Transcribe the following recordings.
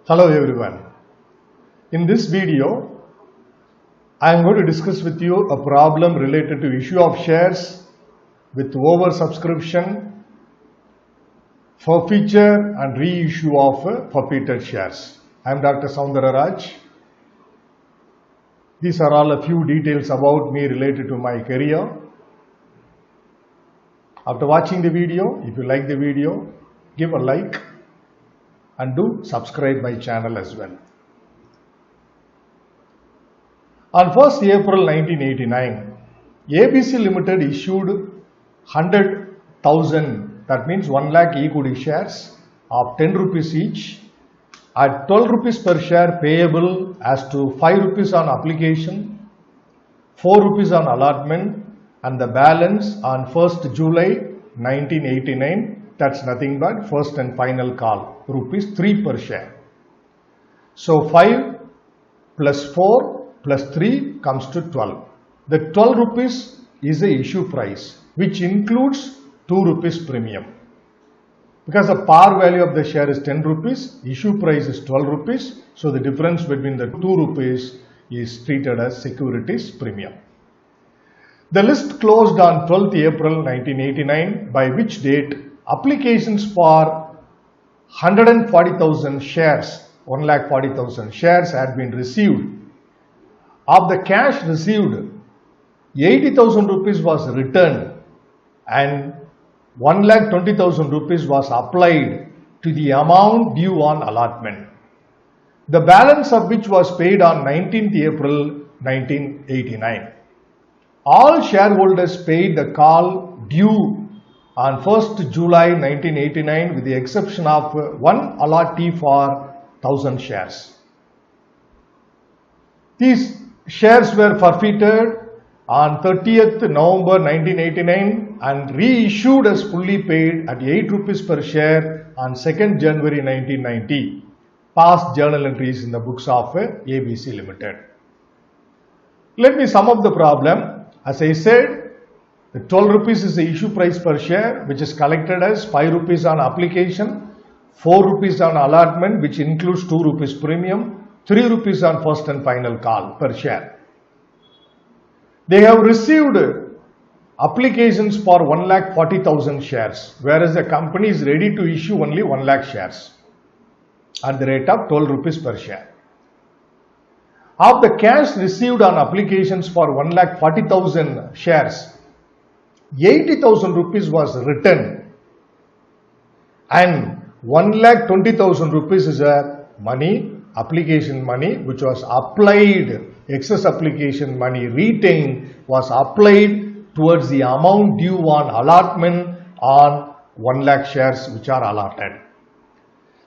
Hello everyone. In this video, I am going to discuss with you a problem related to issue of shares with oversubscription, forfeiture and reissue of forfeited shares. I am Dr. Soundararaj. These are all a few details about me related to my career. After watching the video, if you like the video, give a like and do subscribe my channel as well. On 1st April 1989, ABC Limited issued 100,000, that means 1 lakh equity shares of 10 rupees each at 12 rupees per share payable as to 5 rupees on application, 4 rupees on allotment and the balance on 1st July 1989. That's nothing but first and final call, rupees 3 per share. So 5 plus 4 plus 3 comes to 12. The 12 rupees is the issue price, which includes 2 rupees premium. Because the par value of the share is 10 rupees, issue price is 12 rupees. So the difference between the 2 rupees is treated as securities premium. The list closed on 12th April 1989, by which date applications for 140,000 shares, 1,40,000 shares had been received. Of the cash received, 80,000 rupees was returned and 1,20,000 rupees was applied to the amount due on allotment, the balance of which was paid on 19th April 1989. All shareholders paid the call due on 1st July 1989 with the exception of one allottee for 1,000 shares. These shares were forfeited on 30th November 1989 and reissued as fully paid at 8 rupees per share on 2nd January 1990. Past journal entries in the books of ABC Limited. Let me sum up the problem. As I said, the 12 rupees is the issue price per share, which is collected as 5 rupees on application, 4 rupees on allotment, which includes 2 rupees premium, 3 rupees on first and final call per share. They have received applications for 1,40,000 shares, whereas the company is ready to issue only 1 lakh shares at the rate of 12 rupees per share. Of the cash received on applications for 1,40,000 shares, 80,000 rupees was returned and 1,20,000 rupees is a money, application money, which was applied, excess application money retained was applied towards the amount due on allotment on 1 lakh shares which are allotted.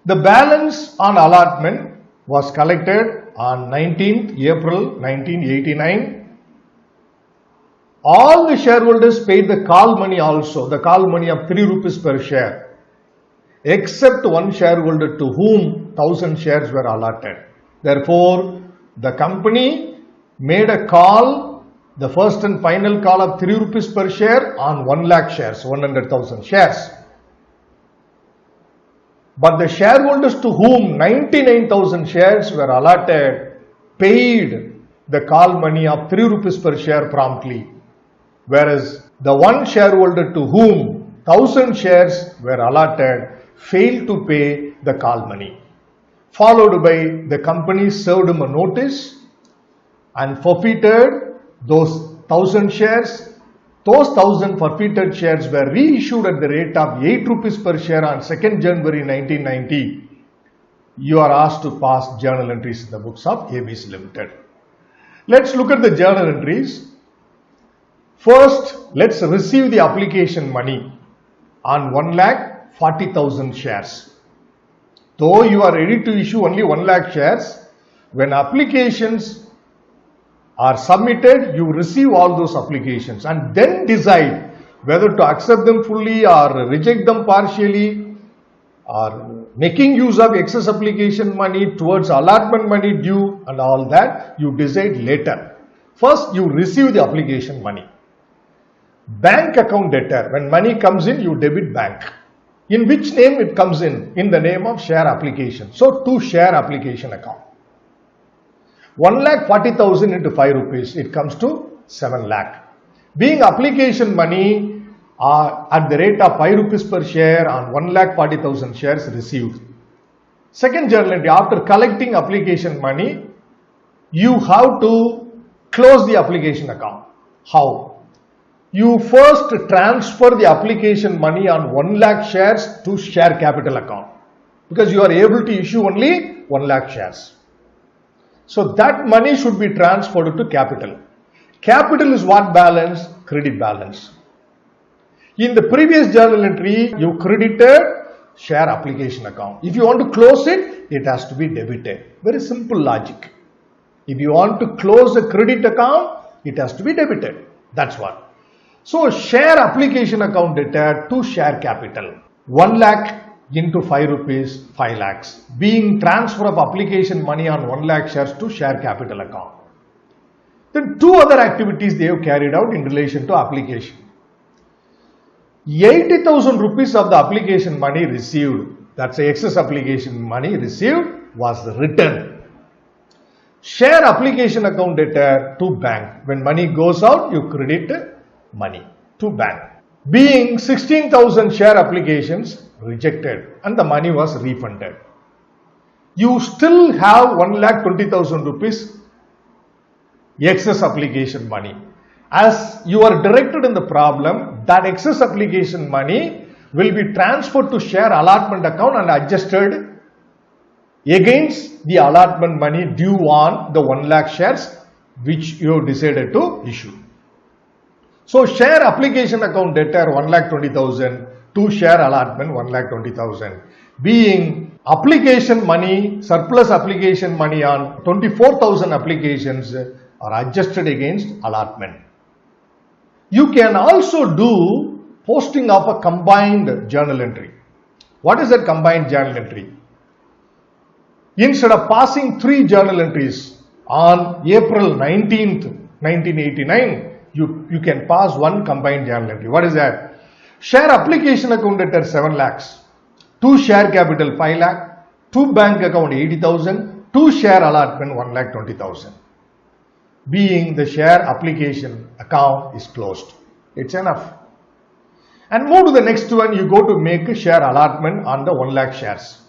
The balance on allotment was collected on 19th April 1989. All the shareholders paid the call money also, the call money of 3 rupees per share, except one shareholder to whom 1,000 shares were allotted. Therefore, the company made a call, the first and final call of 3 rupees per share on 1 lakh shares, 100,000 shares. But the shareholders to whom 99,000 shares were allotted paid the call money of 3 rupees per share promptly, whereas the one shareholder to whom 1,000 shares were allotted failed to pay the call money. Followed by the company served him a notice and forfeited those 1,000 shares. Those 1,000 forfeited shares were reissued at the rate of 8 rupees per share on 2nd January 1990. You are asked to pass journal entries in the books of ABC Limited. Let's look at the journal entries. First, let's receive the application money on 1,40,000 shares. Though you are ready to issue only 1 lakh shares, when applications are submitted, you receive all those applications and then decide whether to accept them fully or reject them partially, or making use of excess application money towards allotment money due and all that you decide later. First, you receive the application money. Bank account debtor, when money comes in, you debit bank. In which name it comes in? In the name of share application. So, to share application account. 1,40,000 into 5 rupees, it comes to 7 lakh. Being application money at the rate of 5 rupees per share on 1,40,000 shares received. Second journal entry, after collecting application money, you have to close the application account. How? You first transfer the application money on 1 lakh shares to share capital account, because you are able to issue only 1 lakh shares. So that money should be transferred to capital. Capital is what balance? Credit balance. In the previous journal entry, you credited share application account. If you want to close it, it has to be debited. Very simple logic. If you want to close a credit account, it has to be debited. That's what. So share application account debtor to share capital. 1 lakh into 5 rupees, 5 lakhs. Being transfer of application money on 1 lakh shares to share capital account. Then two other activities they have carried out in relation to application. 80,000 rupees of the application money received, that's the excess application money received, was returned. Share application account debtor to bank. When money goes out, you credit money to bank. Being 16,000 share applications rejected and the money was refunded. You still have 1,20,000 rupees excess application money. As you are directed in the problem, that excess application money will be transferred to share allotment account and adjusted against the allotment money due on the 1 lakh shares which you have decided to issue. So share application account debtor 1,20,000 to share allotment 1,20,000. Being application money, surplus application money on 24,000 applications are adjusted against allotment. You can also do posting of a combined journal entry. What is that combined journal entry? Instead of passing 3 journal entries on April 19th, 1989, you can pass 1 combined journal entry. What is that? Share application account debtor 7 lakhs, to share capital 5 lakh, to bank account 80,000, to share allotment 1,20,000. Being the share application account is closed. It's enough. And move to the next one, you go to make a share allotment on the 1 lakh shares.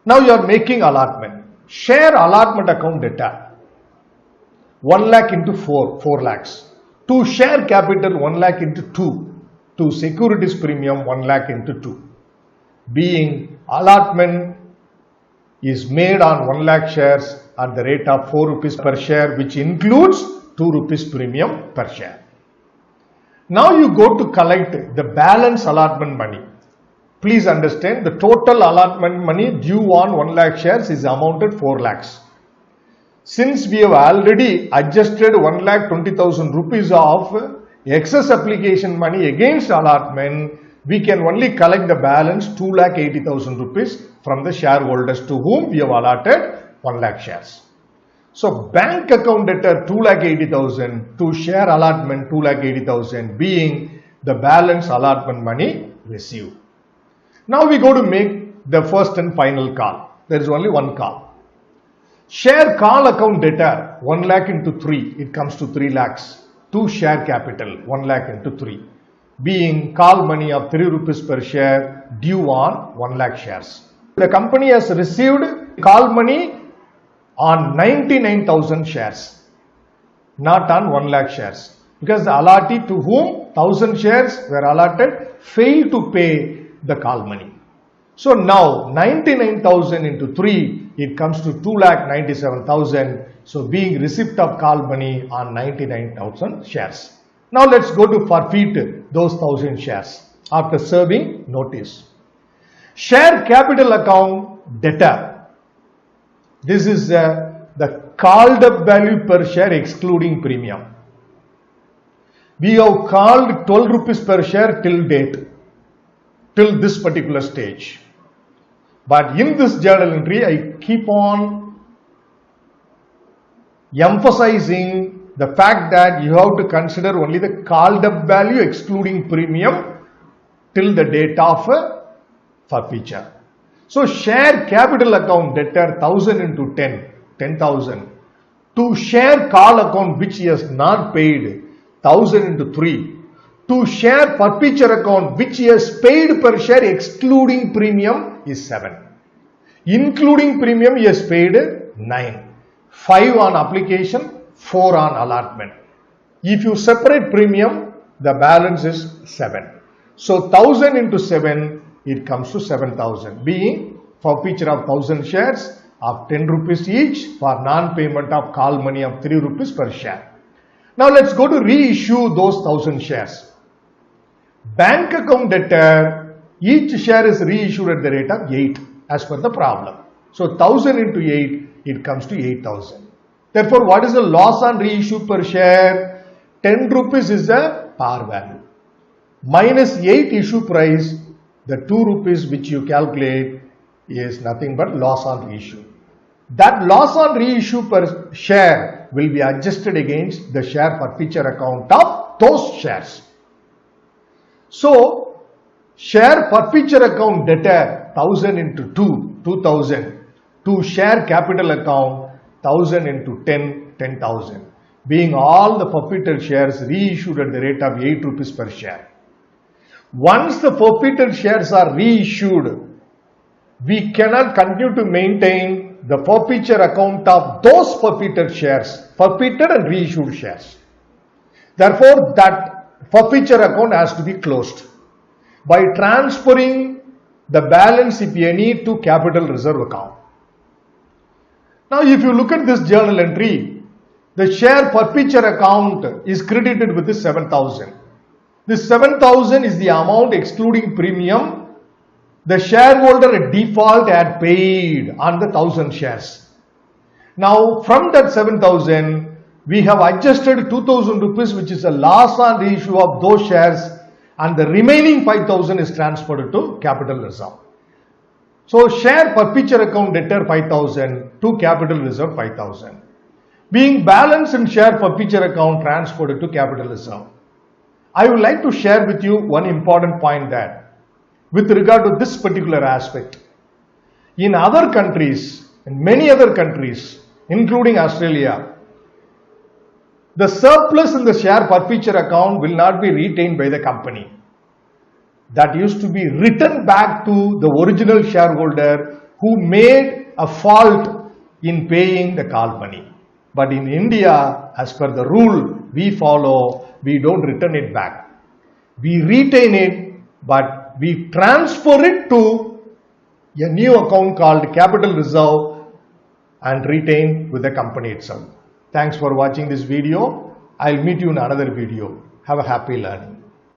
Now you are making allotment. Share allotment account debtor 1 lakh into 4 lakhs. To share capital 1 lakh into 2. To securities premium 1 lakh into 2. Being allotment is made on 1 lakh shares at the rate of 4 rupees per share, which includes 2 rupees premium per share. Now you go to collect the balance allotment money. Please understand, the total allotment money due on 1 lakh shares is amounted 4 lakhs. Since we have already adjusted 1,20,000 rupees of excess application money against allotment, we can only collect the balance 2,80,000 rupees from the shareholders to whom we have allotted 1 lakh shares. So bank account debtor 2,80,000 to share allotment 2,80,000 being the balance allotment money received. Now we go to make the first and final call. There is only one call. Share call account debtor 1 lakh into 3, it comes to 3 lakhs. To share capital 1 lakh into 3 being call money of 3 rupees per share due on 1 lakh shares. The company has received call money on 99,000 shares, not on 1 lakh shares, because the allottee to whom 1,000 shares were allotted failed to pay the call money. So now 99,000 into 3, it comes to 2,97,000. So being receipt of call money on 99,000 shares. Now let's go to forfeit those 1,000 shares after serving notice. Share capital account debtor. This is the called up value per share excluding premium. We have called 12 rupees per share till date, till this particular stage. But in this journal entry, I keep on emphasizing the fact that you have to consider only the called up value excluding premium till the date of forfeiture. So share capital account debtor 1000 into 10, 10,000. To share call account which he has not paid 1000 into 3. To share forfeiture account which he has paid per share excluding premium is 7. Including premium he has paid 9. 5 on application, 4 on allotment. If you separate premium, the balance is 7. So 1000 into 7, it comes to 7,000, being forfeiture of 1000 shares of 10 rupees each for non-payment of call money of 3 rupees per share. Now let's go to reissue those 1000 shares. Bank account debtor, each share is reissued at the rate of 8 as per the problem. So 1000 into 8, it comes to 8,000. Therefore, what is the loss on reissue per share? 10 rupees is the par value. Minus 8 issue price, the 2 rupees which you calculate is nothing but loss on reissue. That loss on reissue per share will be adjusted against the share forfeiture account of those shares. So, share forfeiture account debtor 1000 into 2, 2000. To share capital account 1000 into 10, 10,000. Being all the forfeited shares reissued at the rate of 8 rupees per share. Once the forfeited shares are reissued, we cannot continue to maintain the forfeiture account of those forfeited shares, forfeited and reissued shares. Therefore, that forfeiture account has to be closed by transferring the balance, if any, to capital reserve account. Now, if you look at this journal entry, the share forfeiture account is credited with this 7,000. This 7,000 is the amount excluding premium the shareholder at default had paid on the 1000 shares. Now, from that 7,000, we have adjusted 2,000 rupees, which is a loss on reissue of those shares, and the remaining 5,000 is transferred to capital reserve. So, share forfeiture account debtor 5,000 to capital reserve 5,000. Being balance in share forfeiture account transferred to capital reserve. I would like to share with you one important point that with regard to this particular aspect. In other countries, in many other countries, including Australia, the surplus in the share forfeiture account will not be retained by the company. That used to be returned back to the original shareholder who made a fault in paying the call money. But in India, as per the rule we follow, we don't return it back. We retain it, but we transfer it to a new account called capital reserve and retain with the company itself. Thanks for watching this video. I'll meet you in another video. Have a happy learning.